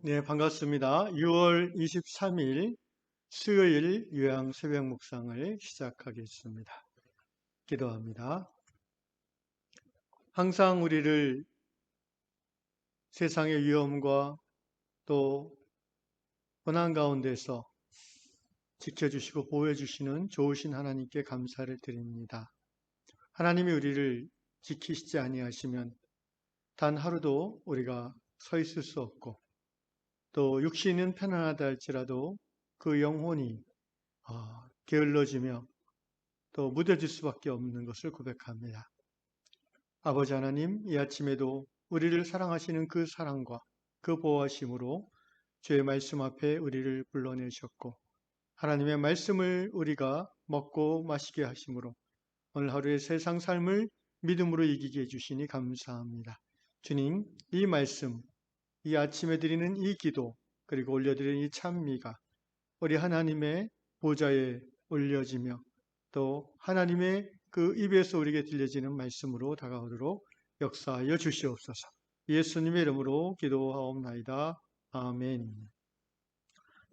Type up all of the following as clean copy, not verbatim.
네, 반갑습니다. 6월 23일 수요일 요양 새벽 묵상을 시작하겠습니다. 기도합니다. 항상 우리를 세상의 위험과 또 고난 가운데서 지켜주시고 보호해주시는 좋으신 하나님께 감사를 드립니다. 하나님이 우리를 지키시지 아니하시면 단 하루도 우리가 서 있을 수 없고 또 육신은 편안하다 할지라도 그 영혼이 게을러지며 또 무뎌질 수밖에 없는 것을 고백합니다. 아버지 하나님, 이 아침에도 우리를 사랑하시는 그 사랑과 그 보호하심으로 주의 말씀 앞에 우리를 불러내셨고 하나님의 말씀을 우리가 먹고 마시게 하심으로 오늘 하루의 세상 삶을 믿음으로 이기게 해주시니 감사합니다. 주님, 이 말씀, 이 아침에 드리는 이 기도 그리고 올려드리는 이 찬미가 우리 하나님의 보좌에 올려지며 또 하나님의 그 입에서 우리에게 들려지는 말씀으로 다가오도록 역사하여 주시옵소서. 예수님의 이름으로 기도하옵나이다. 아멘.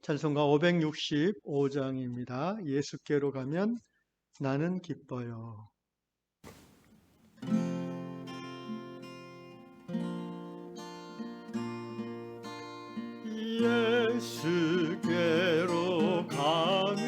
찬송가 565장입니다. 예수께로 가면 나는 기뻐요. 예수께로 가면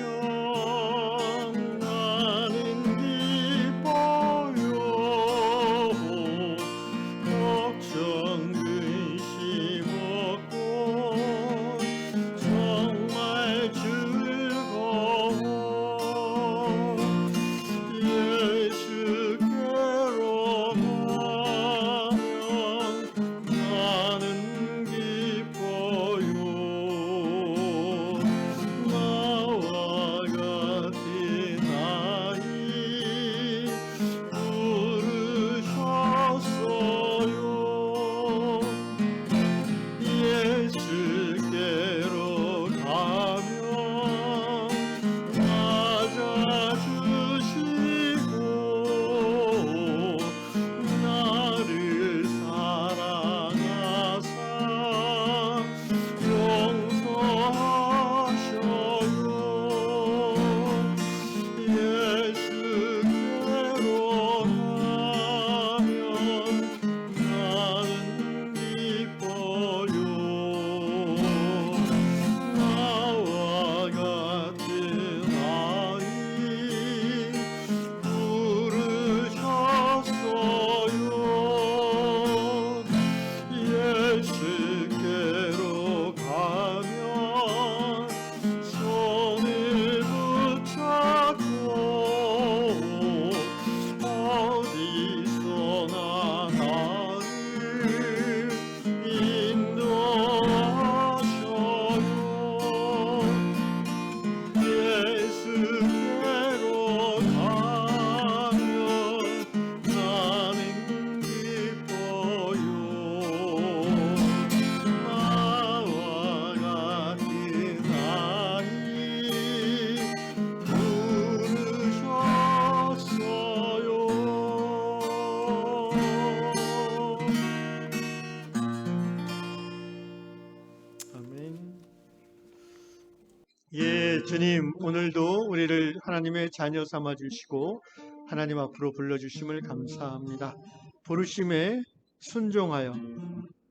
주님, 오늘도 우리를 하나님의 자녀 삼아 주시고 하나님 앞으로 불러주심을 감사합니다. 부르심에 순종하여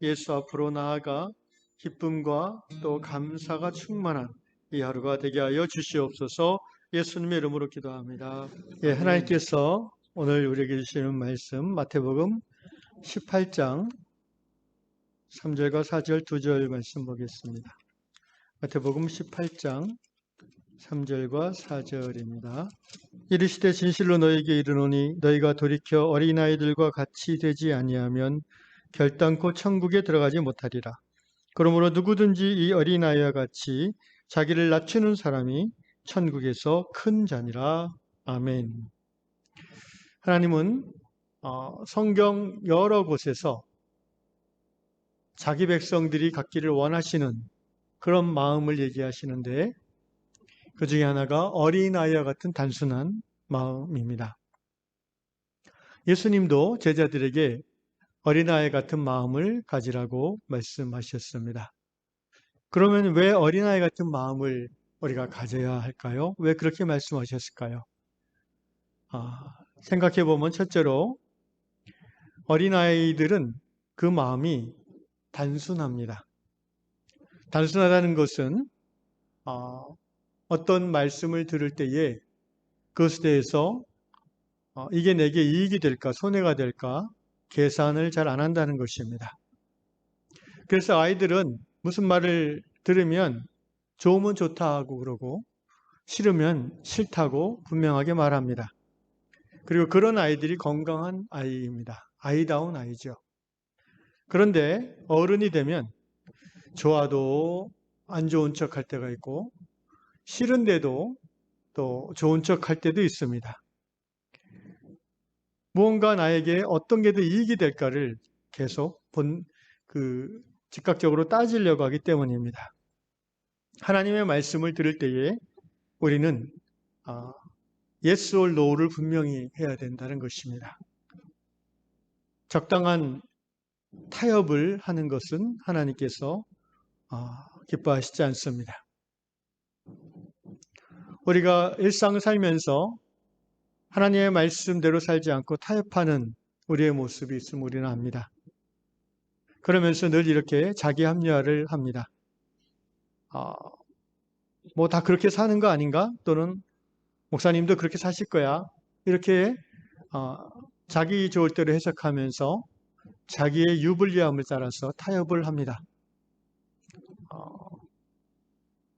예수 앞으로 나아가 기쁨과 또 감사가 충만한 이 하루가 되게 하여 주시옵소서. 예수님의 이름으로 기도합니다. 하나님께서 오늘 우리에게 주시는 말씀 마태복음 18장 3절과 4절 2절 말씀 보겠습니다. 마태복음 18장 3절과 4절입니다. 이르시되 진실로 너희에게 이르노니 너희가 돌이켜 어린아이들과 같이 되지 아니하면 결단코 천국에 들어가지 못하리라. 그러므로 누구든지 이 어린아이와 같이 자기를 낮추는 사람이 천국에서 큰 자니라. 아멘. 하나님은 성경 여러 곳에서 자기 백성들이 갖기를 원하시는 그런 마음을 얘기하시는데 그 중에 하나가 어린아이와 같은 단순한 마음입니다. 예수님도 제자들에게 어린아이 같은 마음을 가지라고 말씀하셨습니다. 그러면 왜 어린아이 같은 마음을 우리가 가져야 할까요? 왜 그렇게 말씀하셨을까요? 생각해 보면 첫째로 어린아이들은 그 마음이 단순합니다. 단순하다는 것은 어떤 말씀을 들을 때에 그것에 대해서 이게 내게 이익이 될까, 손해가 될까 계산을 잘 안 한다는 것입니다. 그래서 아이들은 무슨 말을 들으면 좋으면 좋다 하고 그러고 싫으면 싫다고 분명하게 말합니다. 그리고 그런 아이들이 건강한 아이입니다. 아이다운 아이죠. 그런데 어른이 되면 좋아도 안 좋은 척 할 때가 있고 싫은데도 또 좋은 척 할 때도 있습니다. 무언가 나에게 어떤 게 더 이익이 될까를 계속 즉각적으로 따지려고 하기 때문입니다. 하나님의 말씀을 들을 때에 우리는 yes or no를 분명히 해야 된다는 것입니다. 적당한 타협을 하는 것은 하나님께서 기뻐하시지 않습니다. 우리가 일상을 살면서 하나님의 말씀대로 살지 않고 타협하는 우리의 모습이 있음을 우리는 압니다. 그러면서 늘 이렇게 자기 합리화를 합니다. 뭐 다 그렇게 사는 거 아닌가? 또는 목사님도 그렇게 사실 거야. 이렇게 자기 좋을 대로 해석하면서 자기의 유불리함을 따라서 타협을 합니다.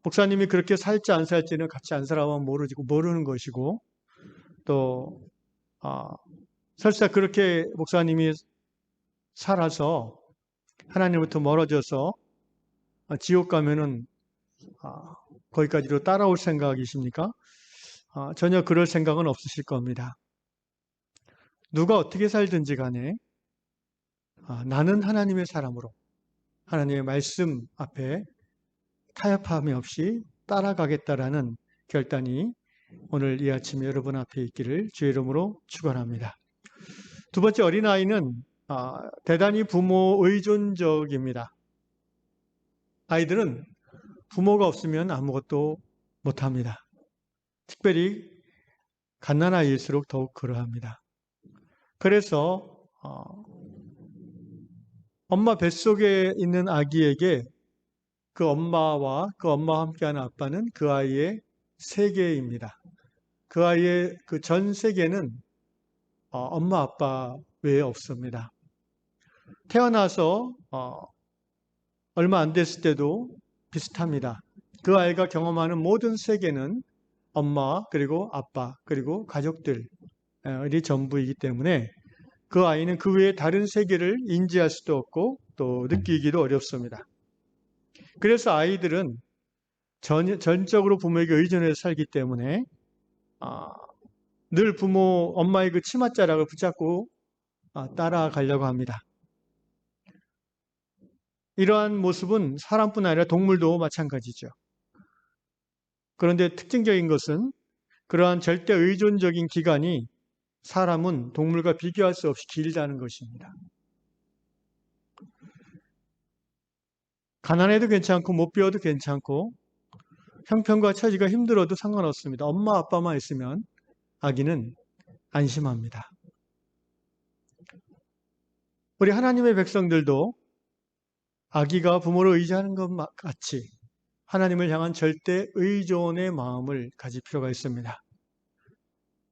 목사님이 그렇게 살지 안 살지는 같이 안 살아보면 모르는 것이고 또 설사 그렇게 목사님이 살아서 하나님부터 멀어져서 지옥 가면은 거기까지로 따라올 생각이십니까? 전혀 그럴 생각은 없으실 겁니다. 누가 어떻게 살든지 간에 나는 하나님의 사람으로 하나님의 말씀 앞에 타협함이 없이 따라가겠다라는 결단이 오늘 이 아침에 여러분 앞에 있기를 주의 이름으로 축원합니다. 두 번째, 어린아이는 대단히 부모 의존적입니다. 아이들은 부모가 없으면 아무것도 못합니다. 특별히 갓난아이일수록 더욱 그러합니다. 그래서 엄마 뱃속에 있는 아기에게 그 엄마와 함께하는 아빠는 그 아이의 세계입니다. 그 아이의 그 전 세계는 엄마 아빠 외에 없습니다. 태어나서 얼마 안 됐을 때도 비슷합니다. 그 아이가 경험하는 모든 세계는 엄마 그리고 아빠 그리고 가족들이 전부이기 때문에 그 아이는 그 외에 다른 세계를 인지할 수도 없고 또 느끼기도 어렵습니다. 그래서 아이들은 전적으로 부모에게 의존해서 살기 때문에 늘 엄마의 그 치맛자락을 붙잡고 따라가려고 합니다. 이러한 모습은 사람뿐 아니라 동물도 마찬가지죠. 그런데 특징적인 것은 그러한 절대 의존적인 기간이 사람은 동물과 비교할 수 없이 길다는 것입니다. 가난해도 괜찮고 못 배워도 괜찮고 형편과 처지가 힘들어도 상관없습니다. 엄마 아빠만 있으면 아기는 안심합니다. 우리 하나님의 백성들도 아기가 부모를 의지하는 것 같이 하나님을 향한 절대 의존의 마음을 가질 필요가 있습니다.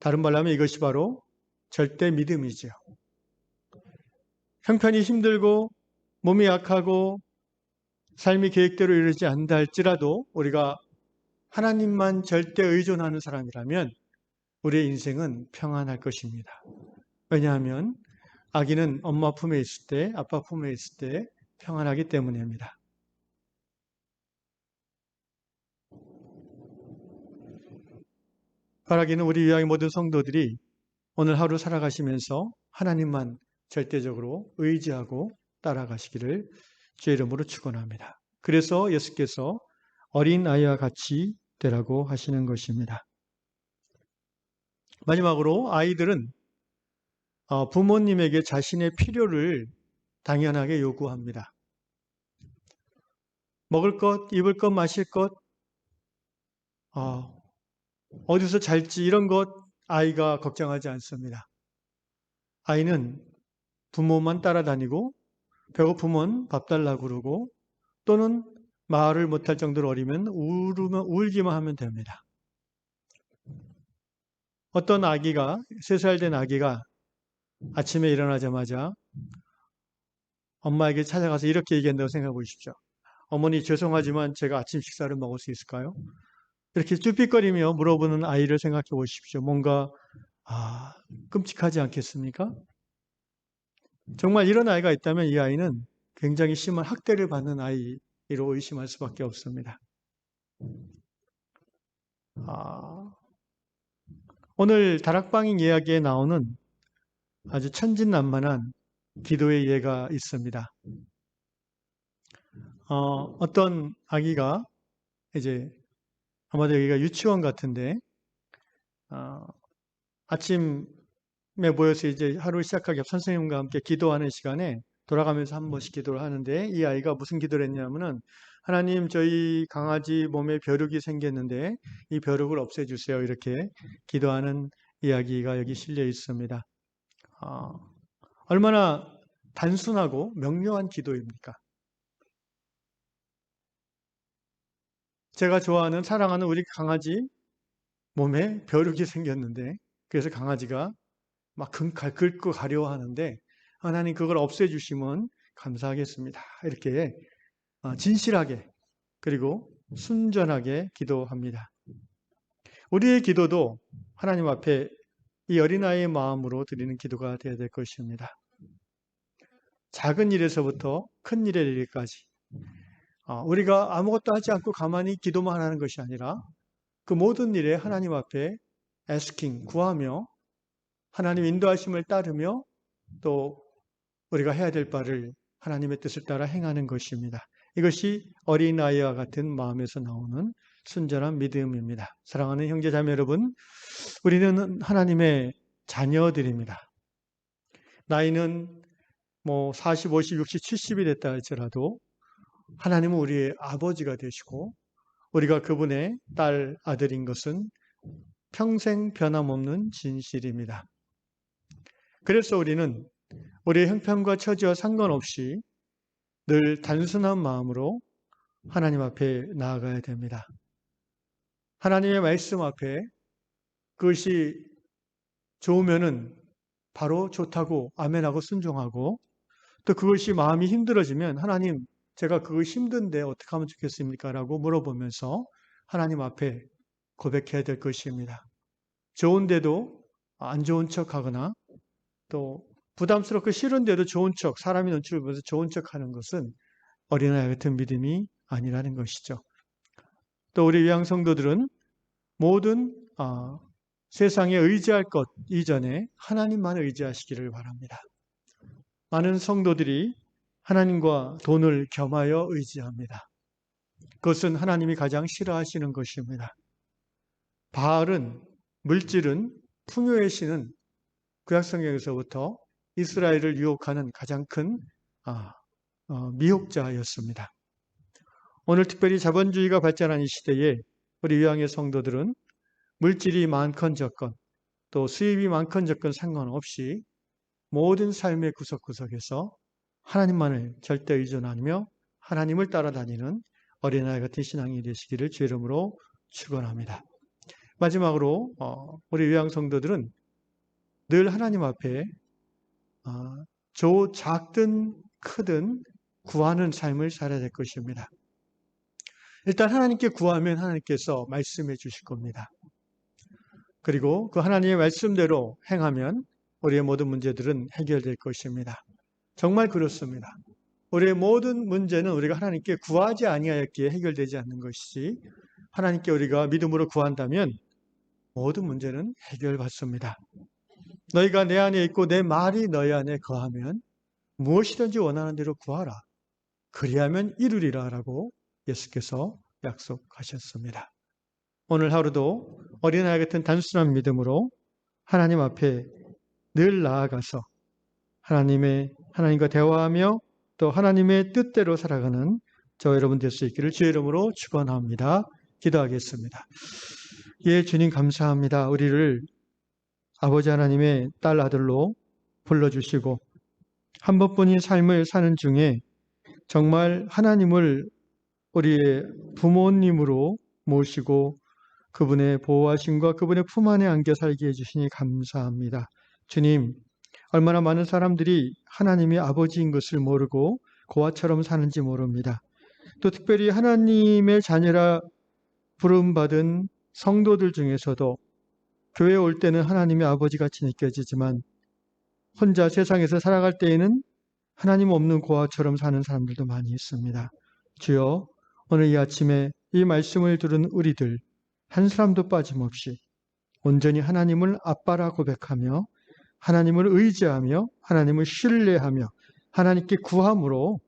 다른 말로 하면 이것이 바로 절대 믿음이죠. 형편이 힘들고 몸이 약하고 삶이 계획대로 이루어지지 않는다 할지라도 우리가 하나님만 절대 의존하는 사람이라면 우리의 인생은 평안할 것입니다. 왜냐하면 아기는 엄마 품에 있을 때, 아빠 품에 있을 때 평안하기 때문입니다. 바라기는 우리 위하의 모든 성도들이 오늘 하루 살아가시면서 하나님만 절대적으로 의지하고 따라가시기를 주의 이름으로 축원합니다. 그래서 예수께서 어린 아이와 같이 되라고 하시는 것입니다. 마지막으로 아이들은 부모님에게 자신의 필요를 당연하게 요구합니다. 먹을 것, 입을 것, 마실 것, 어디서 잘지 이런 것 아이가 걱정하지 않습니다. 아이는 부모만 따라다니고 배고프면 밥 달라고 그러고 또는 말을 못할 정도로 어리면 울기만 하면 됩니다. 어떤 아기가, 3살 된 아기가 아침에 일어나자마자 엄마에게 찾아가서 이렇게 얘기한다고 생각해 보십시오. 어머니 죄송하지만 제가 아침 식사를 먹을 수 있을까요? 이렇게 쭈삣거리며 물어보는 아이를 생각해 보십시오. 뭔가 끔찍하지 않겠습니까? 정말 이런 아이가 있다면 이 아이는 굉장히 심한 학대를 받는 아이로 의심할 수밖에 없습니다. 오늘 다락방ing 이야기에 나오는 아주 천진난만한 기도의 예가 있습니다. 어떤 아기가 이제 아마도 여기가 유치원 같은데 아침에 모여서 이제 하루 시작하기 선생님과 함께 기도하는 시간에 돌아가면서 한 번씩 기도를 하는데 이 아이가 무슨 기도를 했냐면은 하나님 저희 강아지 몸에 벼룩이 생겼는데 이 벼룩을 없애주세요 이렇게 기도하는 이야기가 여기 실려 있습니다. 얼마나 단순하고 명료한 기도입니까? 제가 좋아하는 사랑하는 우리 강아지 몸에 벼룩이 생겼는데 그래서 강아지가 막 긁고 가려 하는데 하나님 그걸 없애주시면 감사하겠습니다. 이렇게 진실하게 그리고 순전하게 기도합니다. 우리의 기도도 하나님 앞에 이 어린아이의 마음으로 드리는 기도가 되어야 될 것입니다. 작은 일에서부터 큰 일에 이르기까지 우리가 아무것도 하지 않고 가만히 기도만 하는 것이 아니라 그 모든 일에 하나님 앞에 asking, 구하며 하나님 인도하심을 따르며 또 우리가 해야 될 바를 하나님의 뜻을 따라 행하는 것입니다. 이것이 어린아이와 같은 마음에서 나오는 순전한 믿음입니다. 사랑하는 형제 자매 여러분, 우리는 하나님의 자녀들입니다. 나이는 40, 50, 60, 70이 됐다 할지라도 하나님은 우리의 아버지가 되시고 우리가 그분의 딸, 아들인 것은 평생 변함없는 진실입니다. 그래서 우리는 우리의 형편과 처지와 상관없이 늘 단순한 마음으로 하나님 앞에 나아가야 됩니다. 하나님의 말씀 앞에 그것이 좋으면은 바로 좋다고 아멘하고 순종하고 또 그것이 마음이 힘들어지면 하나님 제가 그거 힘든데 어떻게 하면 좋겠습니까? 라고 물어보면서 하나님 앞에 고백해야 될 것입니다. 좋은데도 안 좋은 척 하거나 또 부담스럽고 싫은데도 좋은 척, 사람이 눈치를 보면서 좋은 척 하는 것은 어린아이 같은 믿음이 아니라는 것이죠. 또 우리 위양 성도들은 모든 세상에 의지할 것 이전에 하나님만 의지하시기를 바랍니다. 많은 성도들이 하나님과 돈을 겸하여 의지합니다. 그것은 하나님이 가장 싫어하시는 것입니다. 바알은, 물질은, 풍요의 신은 구약성경에서부터 이스라엘을 유혹하는 가장 큰 미혹자였습니다. 오늘 특별히 자본주의가 발전한 이 시대에 우리 위양의 성도들은 물질이 많건 적건 또 수입이 많건 적건 상관없이 모든 삶의 구석구석에서 하나님만을 절대 의존하며 하나님을 따라다니는 어린아이 같은 신앙이 되시기를 주의 이름으로 축원합니다. 마지막으로 우리 위양 성도들은 늘 하나님 앞에 작든 크든 구하는 삶을 살아야 될 것입니다. 일단 하나님께 구하면 하나님께서 말씀해 주실 겁니다. 그리고 그 하나님의 말씀대로 행하면 우리의 모든 문제들은 해결될 것입니다. 정말 그렇습니다. 우리의 모든 문제는 우리가 하나님께 구하지 아니하였기에 해결되지 않는 것이지 하나님께 우리가 믿음으로 구한다면 모든 문제는 해결받습니다. 너희가 내 안에 있고 내 말이 너희 안에 거하면 무엇이든지 원하는 대로 구하라. 그리하면 이루리라 라고 예수께서 약속하셨습니다. 오늘 하루도 어린아이 같은 단순한 믿음으로 하나님 앞에 늘 나아가서 하나님과 대화하며 또 하나님의 뜻대로 살아가는 저와 여러분 될 수 있기를 주의 이름으로 축원합니다. 기도하겠습니다. 예, 주님 감사합니다. 우리를 아버지 하나님의 딸 아들로 불러주시고 한 번뿐인 삶을 사는 중에 정말 하나님을 우리의 부모님으로 모시고 그분의 보호하심과 그분의 품 안에 안겨 살게 해주시니 감사합니다. 주님, 얼마나 많은 사람들이 하나님이 아버지인 것을 모르고 고아처럼 사는지 모릅니다. 또 특별히 하나님의 자녀라 부름받은 성도들 중에서도 교회에 올 때는 하나님의 아버지같이 느껴지지만 혼자 세상에서 살아갈 때에는 하나님 없는 고아처럼 사는 사람들도 많이 있습니다. 주여, 오늘 이 아침에 이 말씀을 들은 우리들 한 사람도 빠짐없이 온전히 하나님을 아빠라 고백하며 하나님을 의지하며 하나님을 신뢰하며 하나님께 구함으로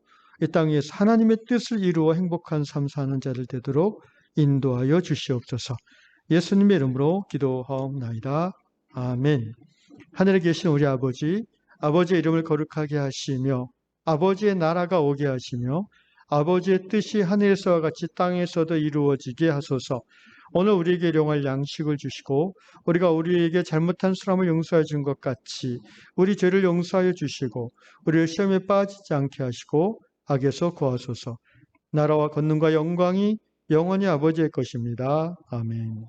이 땅에서 하나님의 뜻을 이루어 행복한 삶 사는 자들 되도록 인도하여 주시옵소서. 예수님의 이름으로 기도하옵나이다. 아멘. 하늘에 계신 우리 아버지, 아버지의 이름을 거룩하게 하시며 아버지의 나라가 오게 하시며 아버지의 뜻이 하늘에서와 같이 땅에서도 이루어지게 하소서. 오늘 우리에게 일용할 양식을 주시고 우리가 우리에게 잘못한 사람을 용서해 준 것 같이 우리 죄를 용서하여 주시고 우리를 시험에 빠지지 않게 하시고 악에서 구하소서. 나라와 권능과 영광이 영원히 아버지의 것입니다. 아멘.